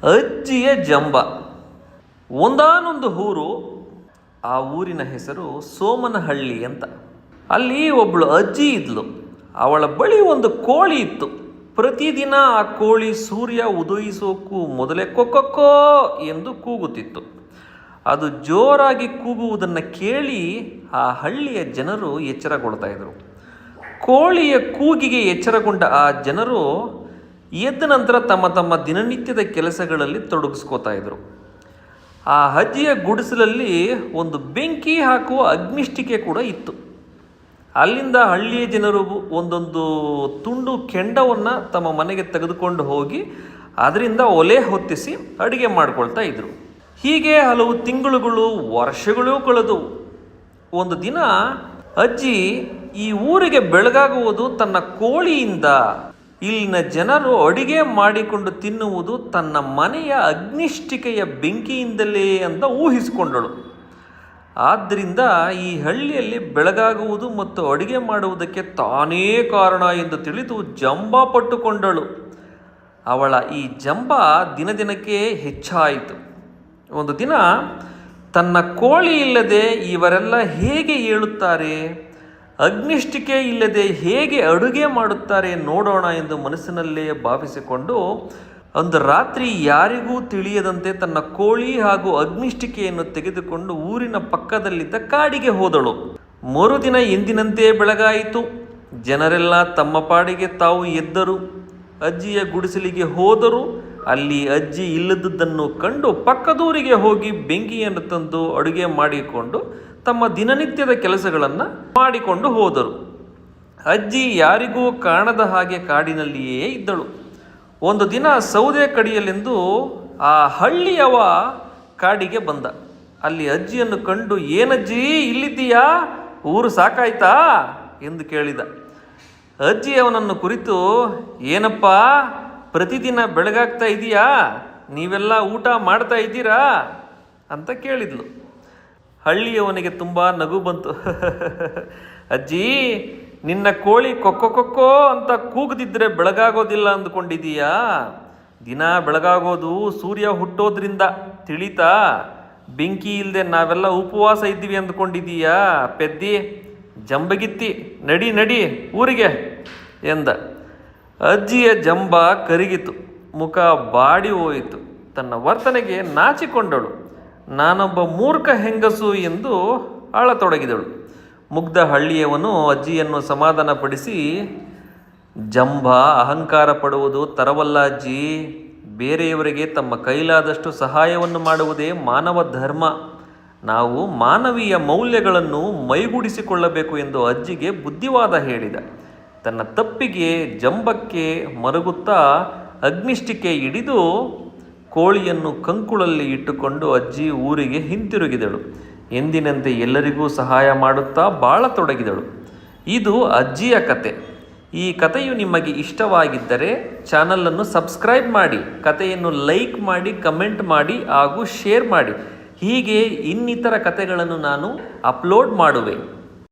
ಅಜ್ಜಿಯ ಜಂಬ. ಒಂದಾನೊಂದು ಊರು, ಆ ಊರಿನ ಹೆಸರು ಸೋಮನಹಳ್ಳಿ ಅಂತ. ಅಲ್ಲಿ ಒಬ್ಬಳು ಅಜ್ಜಿ ಇದ್ಲು. ಅವಳ ಬಳಿ ಒಂದು ಕೋಳಿ ಇತ್ತು. ಪ್ರತಿದಿನ ಆ ಕೋಳಿ ಸೂರ್ಯ ಉದಯಿಸೋಕ್ಕೂ ಮೊದಲೇ ಕೊಕ್ಕೋ ಎಂದು ಕೂಗುತ್ತಿತ್ತು. ಅದು ಜೋರಾಗಿ ಕೂಗುವುದನ್ನು ಕೇಳಿ ಆ ಹಳ್ಳಿಯ ಜನರು ಎಚ್ಚರಗೊಳ್ತಾ ಇದ್ದರು. ಕೋಳಿಯ ಕೂಗಿಗೆ ಎಚ್ಚರಗೊಂಡ ಆ ಜನರು ಎದ್ದ ನಂತರ ತಮ್ಮ ತಮ್ಮ ದಿನನಿತ್ಯದ ಕೆಲಸಗಳಲ್ಲಿ ತೊಡಗಿಸ್ಕೋತಾ ಇದ್ರು. ಆ ಅಜ್ಜಿಯ ಗುಡಿಸಲಲ್ಲಿ ಒಂದು ಬೆಂಕಿ ಹಾಕುವ ಅಗ್ನಿಷ್ಟಿಕೆ ಕೂಡ ಇತ್ತು. ಅಲ್ಲಿಂದ ಹಳ್ಳಿಯ ಜನರು ಒಂದೊಂದು ತುಂಡು ಕೆಂಡವನ್ನು ತಮ್ಮ ಮನೆಗೆ ತೆಗೆದುಕೊಂಡು ಹೋಗಿ ಅದರಿಂದ ಒಲೆ ಹೊತ್ತಿಸಿ ಅಡುಗೆ ಮಾಡ್ಕೊಳ್ತಾ ಇದ್ರು. ಹೀಗೆ ಹಲವು ತಿಂಗಳುಗಳು, ವರ್ಷಗಳೂ ಕಳೆದವು. ಒಂದು ದಿನ ಅಜ್ಜಿ ಈ ಊರಿಗೆ ಬೆಳಗಾಗುವುದು ತನ್ನ ಕೋಳಿಯಿಂದ, ಇಲ್ಲಿನ ಜನರು ಅಡಿಗೆ ಮಾಡಿಕೊಂಡು ತಿನ್ನುವುದು ತನ್ನ ಮನೆಯ ಅಗ್ನಿಷ್ಟಿಕೆಯ ಬೆಂಕಿಯಿಂದಲೇ ಅಂತ ಊಹಿಸಿಕೊಂಡಳು. ಆದ್ದರಿಂದ ಈ ಹಳ್ಳಿಯಲ್ಲಿ ಬೆಳಗಾಗುವುದು ಮತ್ತು ಅಡುಗೆ ಮಾಡುವುದಕ್ಕೆ ತಾನೇ ಕಾರಣ ಎಂದು ತಿಳಿದು ಜಂಬ ಪಟ್ಟುಕೊಂಡಳು. ಅವಳ ಈ ಜಂಬ ದಿನದಿನಕ್ಕೆ ಹೆಚ್ಚಾಯಿತು. ಒಂದು ದಿನ ತನ್ನ ಕೋಳಿ ಇಲ್ಲದೆ ಇವರೆಲ್ಲ ಹೇಗೆ ಏಳುತ್ತಾರೆ, ಅಗ್ನಿಷ್ಟಿಕೆ ಇಲ್ಲದೆ ಹೇಗೆ ಅಡುಗೆ ಮಾಡುತ್ತಾರೆ ನೋಡೋಣ ಎಂದು ಮನಸ್ಸಿನಲ್ಲೇ ಭಾವಿಸಿಕೊಂಡು ಒಂದು ರಾತ್ರಿ ಯಾರಿಗೂ ತಿಳಿಯದಂತೆ ತನ್ನ ಕೋಳಿ ಹಾಗೂ ಅಗ್ನಿಷ್ಟಿಕೆಯನ್ನು ತೆಗೆದುಕೊಂಡು ಊರಿನ ಪಕ್ಕದಲ್ಲಿದ್ದ ಕಾಡಿಗೆ ಹೋದಳು. ಮರುದಿನ ಎಂದಿನಂತೆ ಬೆಳಗಾಯಿತು. ಜನರೆಲ್ಲ ತಮ್ಮ ಪಾಡಿಗೆ ತಾವು ಎದ್ದರು. ಅಜ್ಜಿಯ ಗುಡಿಸಲಿಗೆ ಹೋದರು. ಅಲ್ಲಿ ಅಜ್ಜಿ ಇಲ್ಲದದ್ದನ್ನು ಕಂಡು ಪಕ್ಕದೂರಿಗೆ ಹೋಗಿ ಬೆಂಕಿಯನ್ನು ತಂದು ಅಡುಗೆ ಮಾಡಿಕೊಂಡು ತಮ್ಮ ದಿನನಿತ್ಯದ ಕೆಲಸಗಳನ್ನು ಮಾಡಿಕೊಂಡು ಹೋದರು. ಅಜ್ಜಿ ಯಾರಿಗೂ ಕಾಣದ ಹಾಗೆ ಕಾಡಿನಲ್ಲಿಯೇ ಇದ್ದಳು. ಒಂದು ದಿನ ಸೌದೆ ಕಡಿಯಲೆಂದು ಆ ಹಳ್ಳಿಯವ ಕಾಡಿಗೆ ಬಂದ. ಅಲ್ಲಿ ಅಜ್ಜಿಯನ್ನು ಕಂಡು, ಏನಜ್ಜಿ ಇಲ್ಲಿದ್ದೀಯಾ, ಊರು ಸಾಕಾಯ್ತಾ ಎಂದು ಕೇಳಿದ. ಅಜ್ಜಿ ಅವನನ್ನು ಕುರಿತು, ಏನಪ್ಪ ಪ್ರತಿದಿನ ಬೆಳಗಾಗ್ತಾ ಇದೆಯಾ, ನೀವೆಲ್ಲ ಊಟ ಮಾಡ್ತಾ ಇದ್ದೀರಾ ಅಂತ ಕೇಳಿದ್ಲು. ಹಳ್ಳಿಯವನಿಗೆ ತುಂಬ ನಗು ಬಂತು. ಅಜ್ಜಿ, ನಿನ್ನ ಕೋಳಿ ಕೊಕ್ಕೋ ಅಂತ ಕೂಗದಿದ್ದರೆ ಬೆಳಗಾಗೋದಿಲ್ಲ ಅಂದ್ಕೊಂಡಿದೀಯಾ? ದಿನ ಬೆಳಗಾಗೋದು ಸೂರ್ಯ ಹುಟ್ಟೋದ್ರಿಂದ, ತಿಳಿತಾ? ಬೆಂಕಿ ಇಲ್ಲದೆ ನಾವೆಲ್ಲ ಉಪವಾಸ ಇದ್ದೀವಿ ಅಂದ್ಕೊಂಡಿದೀಯಾ ಪೆದ್ದಿ, ಜಂಬಗಿತ್ತಿ, ನಡಿ ಊರಿಗೆ ಎಂದ. ಅಜ್ಜಿಯ ಜಂಬ ಕರಗಿತು, ಮುಖ ಬಾಡಿ ಹೋಯಿತು. ತನ್ನ ವರ್ತನೆಗೆ ನಾಚಿಕೊಂಡಳು. ನಾನೊಬ್ಬ ಮೂರ್ಖ ಹೆಂಗಸು ಎಂದು ಆಳತೊಡಗಿದಳು. ಮುಗ್ಧ ಹಳ್ಳಿಯವನು ಅಜ್ಜಿಯನ್ನು ಸಮಾಧಾನಪಡಿಸಿ, ಜಂಬ ಅಹಂಕಾರ ಪಡುವುದು ತರವಲ್ಲ ಅಜ್ಜಿ. ಬೇರೆಯವರಿಗೆ ತಮ್ಮ ಕೈಲಾದಷ್ಟು ಸಹಾಯವನ್ನು ಮಾಡುವುದೇ ಮಾನವ ಧರ್ಮ. ನಾವು ಮಾನವೀಯ ಮೌಲ್ಯಗಳನ್ನು ಮೈಗೂಡಿಸಿಕೊಳ್ಳಬೇಕು ಎಂದು ಅಜ್ಜಿಗೆ ಬುದ್ಧಿವಾದ ಹೇಳಿದ. ತನ್ನ ತಪ್ಪಿಗೆ ಜಂಬಕ್ಕೆ ಮರುಗುತ್ತಾ ಅಗ್ನಿಷ್ಟಿಕೆ ಹಿಡಿದು ಕೋಳಿಯನ್ನು ಕಂಕುಳಲ್ಲಿ ಇಟ್ಟುಕೊಂಡು ಅಜ್ಜಿ ಊರಿಗೆ ಹಿಂತಿರುಗಿದಳು. ಎಂದಿನಂತೆ ಎಲ್ಲರಿಗೂ ಸಹಾಯ ಮಾಡುತ್ತಾ ಬಾಳತೊಡಗಿದಳು. ಇದು ಅಜ್ಜಿಯ ಕತೆ. ಈ ಕಥೆಯು ನಿಮಗೆ ಇಷ್ಟವಾಗಿದ್ದರೆ ಚಾನಲನ್ನು ಸಬ್ಸ್ಕ್ರೈಬ್ ಮಾಡಿ, ಕಥೆಯನ್ನು ಲೈಕ್ ಮಾಡಿ, ಕಮೆಂಟ್ ಮಾಡಿ ಹಾಗೂ ಶೇರ್ ಮಾಡಿ. ಹೀಗೆ ಇನ್ನಿತರ ಕಥೆಗಳನ್ನು ನಾನು ಅಪ್ಲೋಡ್ ಮಾಡುವೆ.